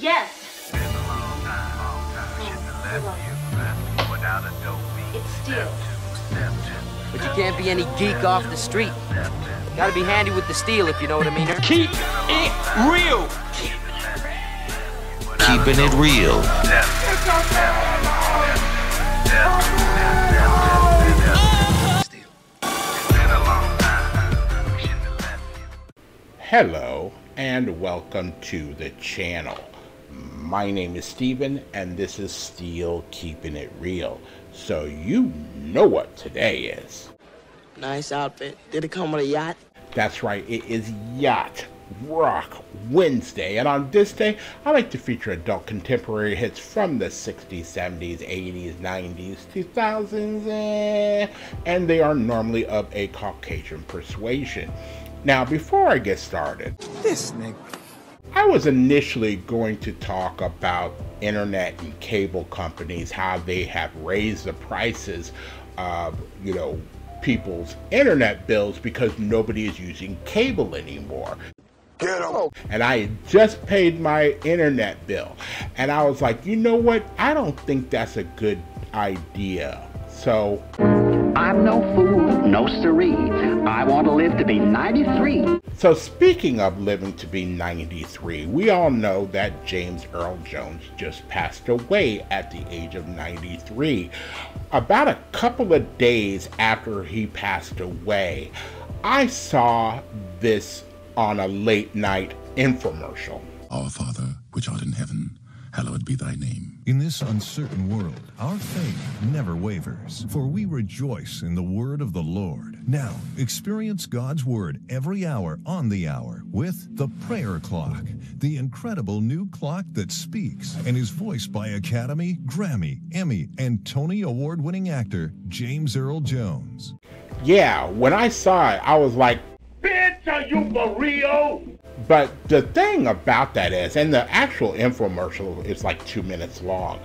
Yes. It's steel. But you can't be any geek off the street. Gotta be handy with the steel, if you know what I mean. Keep it real. Keeping it real. Hello and welcome to the channel. My name is Steven and this is Steel Keeping It Real. So you know what today is. Nice outfit. Did it come with a yacht? That's right, it is Yacht Rock Wednesday, and on this day I like to feature adult contemporary hits from the 60s, 70s, 80s, 90s, 2000s, and they are normally of a Caucasian persuasion. Now before I get started, This nigga. I was initially going to talk about internet and cable companies, how they have raised the prices of, people's internet bills because nobody is using cable anymore. Get him. And I had just paid my internet bill. And I was like, you know what? I don't think that's a good idea. So I'm no fool, no siree. I want to live to be 93. So speaking of living to be 93, we all know that James Earl Jones just passed away at the age of 93. About a couple of days after he passed away, I saw this on a late night infomercial. Our Father, which art in heaven, hallowed be thy name. In this uncertain world, our faith never wavers, for we rejoice in the word of the Lord. Now, experience God's word every hour on the hour with the Prayer Clock, the incredible new clock that speaks and is voiced by Academy, Grammy, Emmy, and Tony Award-winning actor James Earl Jones. Yeah, when I saw it, I was like, bitch, are you for real? But the thing about that is, and the actual infomercial is like 2 minutes long.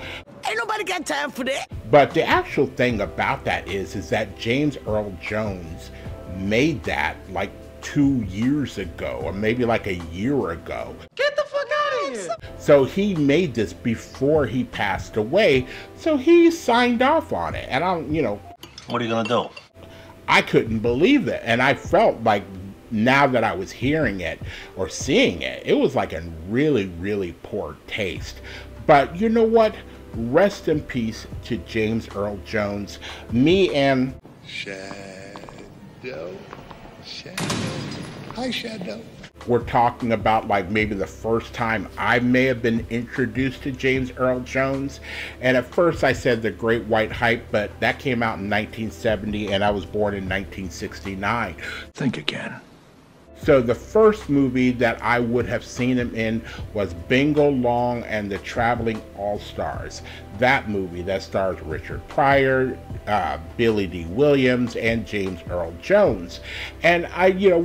Ain't nobody got time for that. But the actual thing about that is that James Earl Jones made that like 2 years ago, or maybe like a year ago. Get the fuck out of here. So he made this before he passed away, so he signed off on it. And What are you gonna do? I couldn't believe it. And I felt like now that I was hearing it or seeing it, it was like a really, really poor taste. But you know what? Rest in peace to James Earl Jones. Me and Shadow. Hi, Shadow. we're talking about like maybe the first time I may have been introduced to James Earl Jones. And at first I said The Great White Hype, but that came out in 1970 and I was born in 1969. Think again. So the first movie that I would have seen him in was Bingo Long and the Traveling All-Stars. That movie that stars Richard Pryor, Billy D. Williams, and James Earl Jones. And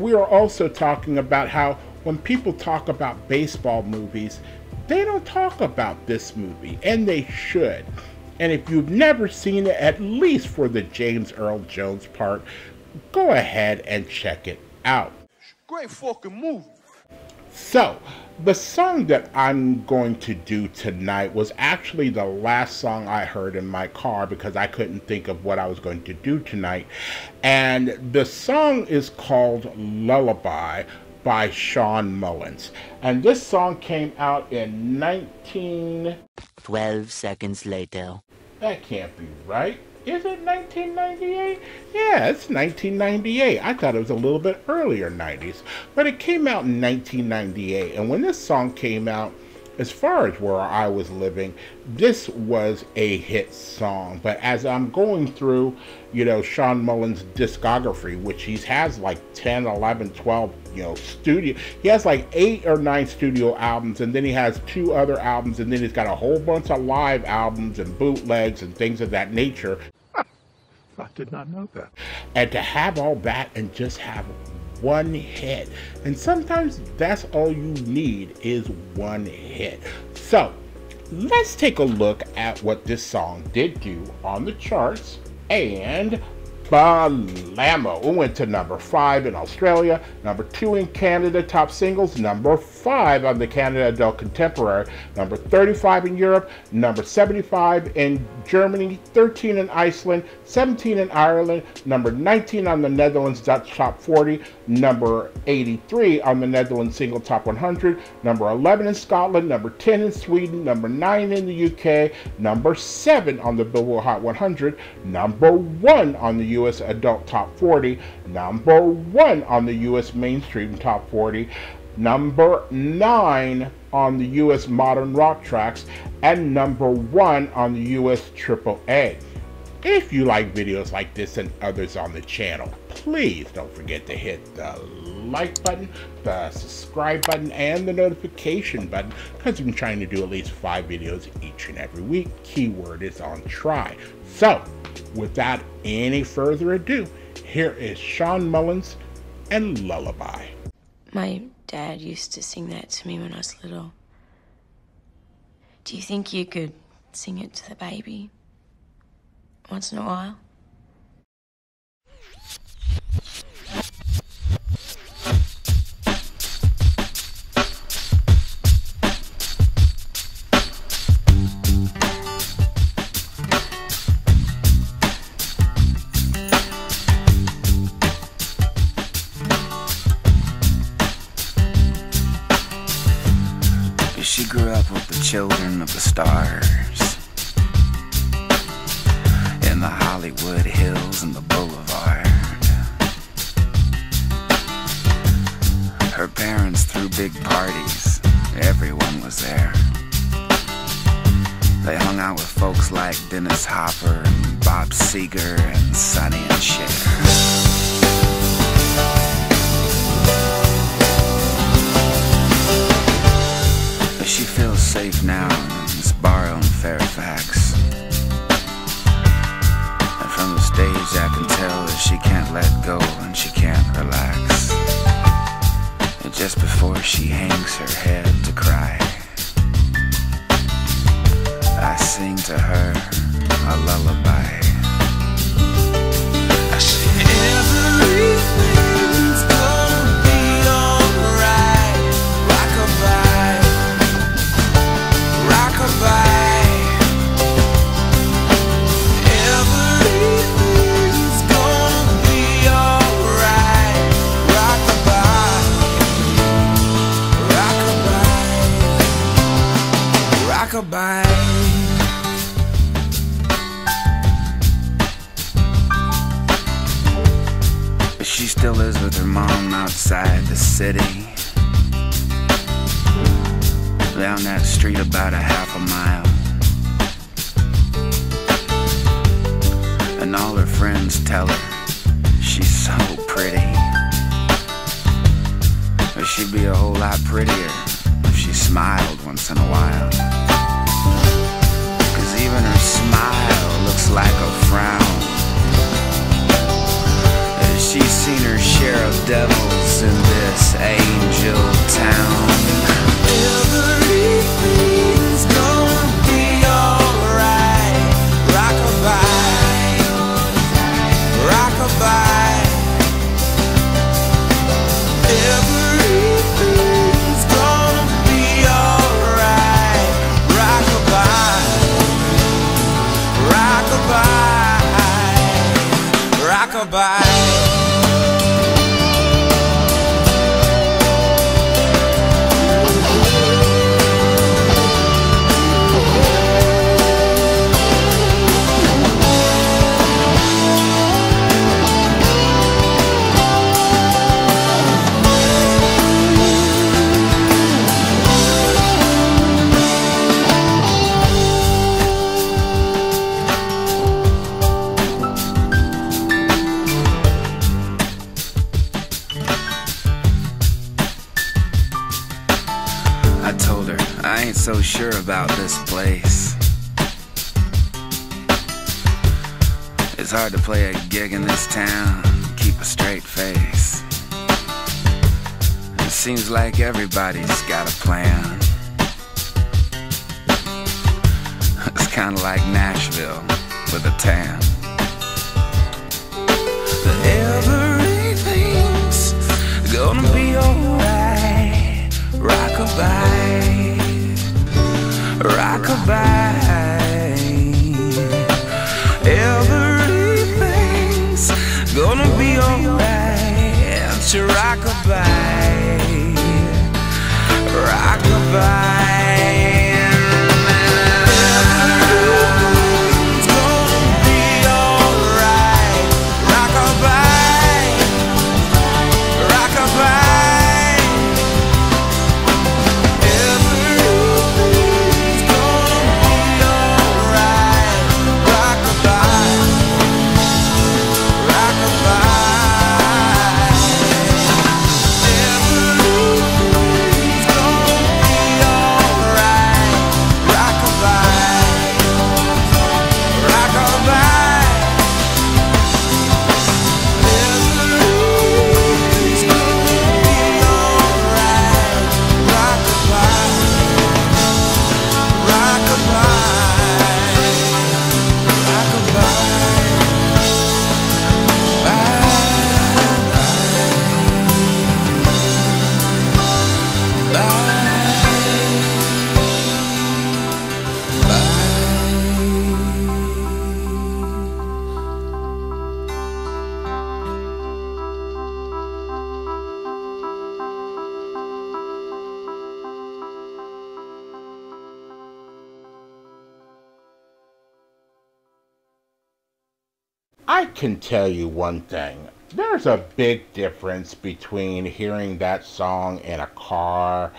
we were also talking about how when people talk about baseball movies, they don't talk about this movie, and they should. And if you've never seen it, at least for the James Earl Jones part, go ahead and check it out. Great fucking movie. So, the song that I'm going to do tonight was actually the last song I heard in my car because I couldn't think of what I was going to do tonight. And the song is called Lullaby by Shawn Mullins. And this song came out in 12 seconds later. That can't be right. Is it 1998? Yeah, it's 1998. I thought it was a little bit earlier 90s. But it came out in 1998. And when this song came out, as far as where I was living, this was a hit song. But as I'm going through, Shawn Mullins' discography, which he has like 10, 11, 12, studio. He has like 8 or 9 studio albums, and then he has 2 other albums, and then he's got a whole bunch of live albums and bootlegs and things of that nature. I did not know that. And to have all that and just have one hit, and sometimes that's all you need is one hit. So let's take a look at what this song did do on the charts. And Balamo, it went to number 5 in Australia, number 2 in Canada, top singles, number 4 5 on the Canada Adult Contemporary, number 35 in Europe, number 75 in Germany, 13 in Iceland, 17 in Ireland, number 19 on the Netherlands Dutch Top 40, number 83 on the Netherlands Single Top 100, number 11 in Scotland, number 10 in Sweden, number 9 in the UK, number 7 on the Billboard Hot 100, number 1 on the US Adult Top 40, number 1 on the US Mainstream Top 40, number 9 on the US Modern Rock Tracks, and number 1 on the US AAA. If you like videos like this and others on the channel, please don't forget to hit the like button, the subscribe button, and the notification button, because I'm trying to do at least 5 videos each and every week. Keyword is on try. So, without any further ado, here is Shawn Mullins and Lullaby. My dad used to sing that to me when I was little. Do you think you could sing it to the baby once in a while? She grew up with the children of the stars in the Hollywood Hills and the Boulevard. Her parents threw big parties, everyone was there. They hung out with folks like Dennis Hopper and Bob Seger and Sonny and Cher. She feels safe now in this bar in Fairfax. And from the stage I can tell that she can't let go and she can't relax. And just before she hangs her head to cry, I sing to her a lullaby. I say, everything's gonna be alright. Rock-a-bye. Rock-a-bye. Everything's gonna be alright. Rock-a-bye. Rock-a-bye. Rock-a-bye. But she still lives with her mom outside the city, down that street about a half a mile. And all her friends tell her she's so pretty, but she'd be a whole lot prettier if she smiled once in a while. 'Cause even her smile looks like a frown. She's seen her share of devils in this angel town. Everything's gonna be alright. Rock-a-bye. Rock-a-bye. Everything's gonna be alright. Rock-a-bye. Rock-a-bye. Rock-a-bye. I ain't so sure about this place. It's hard to play a gig in this town, keep a straight face. It seems like everybody's got a plan. It's kinda like Nashville with a tan. But everything's gonna be alright. rockabye, rockabye. Everything's gonna be alright. Rockabye, rockabye. I can tell you one thing. There's a big difference between hearing that song in a car,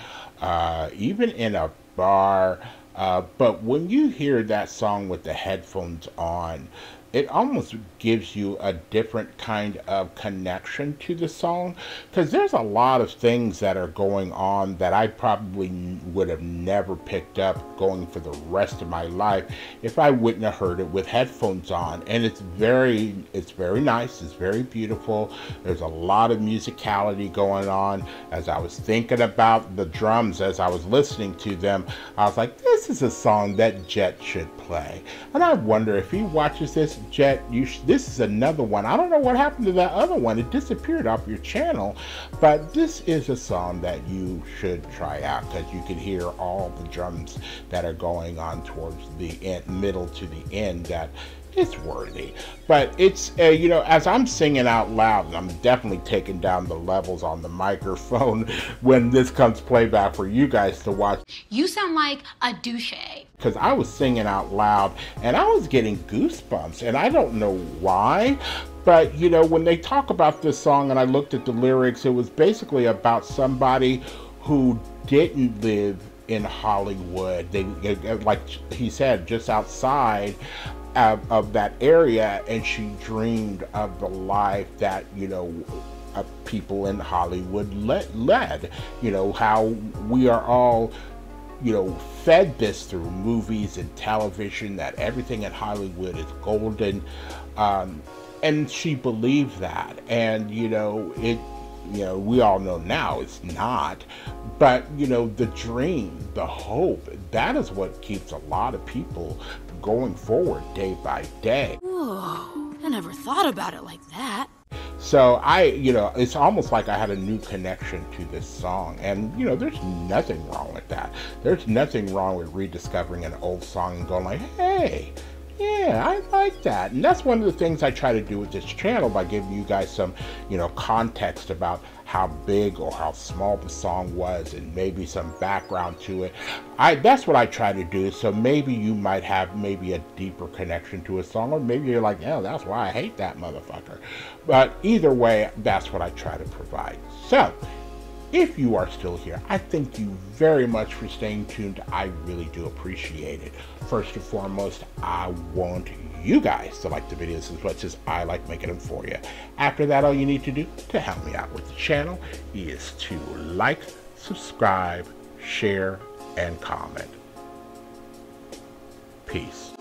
even in a bar, but when you hear that song with the headphones on, it almost gives you a different kind of connection to the song, because there's a lot of things that are going on that I probably would have never picked up going for the rest of my life if I wouldn't have heard it with headphones on. And it's very nice, it's very beautiful. There's a lot of musicality going on. As I was thinking about the drums as I was listening to them, I was like, this is a song that Jet should play. And I wonder if he watches this, Jet, this is another one. I don't know what happened to that other one. It disappeared off your channel, but this is a song that you should try out, because you can hear all the drums that are going on towards the middle to the end. That it's worthy. But it's you know, as I'm singing out loud, and I'm definitely taking down the levels on the microphone when this comes playback for you guys to watch. You sound like a douche. Because I was singing out loud and I was getting goosebumps, and I don't know why, but you know, when they talk about this song and I looked at the lyrics, it was basically about somebody who didn't live in Hollywood. They, like he said, just outside of that area, and she dreamed of the life that, you know, people in Hollywood led. You know, how we are all, you know, fed this through movies and television, that everything in Hollywood is golden, and she believed that. And you know, we all know now it's not, but you know, the dream, the hope, that is what keeps a lot of people going forward day by day. Whoa, I never thought about it like that. So you know, it's almost like I had a new connection to this song. And, you know, there's nothing wrong with that. There's nothing wrong with rediscovering an old song and going like, hey, yeah, I like that. And that's one of the things I try to do with this channel, by giving you guys some, you know, context about how big or how small the song was, and maybe some background to it. That's what I try to do. So maybe you might have maybe a deeper connection to a song, or maybe you're like, oh, that's why I hate that motherfucker. But either way, that's what I try to provide. So if you are still here, I thank you very much for staying tuned. I really do appreciate it. First and foremost, I want you guys to like the videos as much as I like making them for you. After that, all you need to do to help me out with the channel is to like, subscribe, share, and comment. Peace.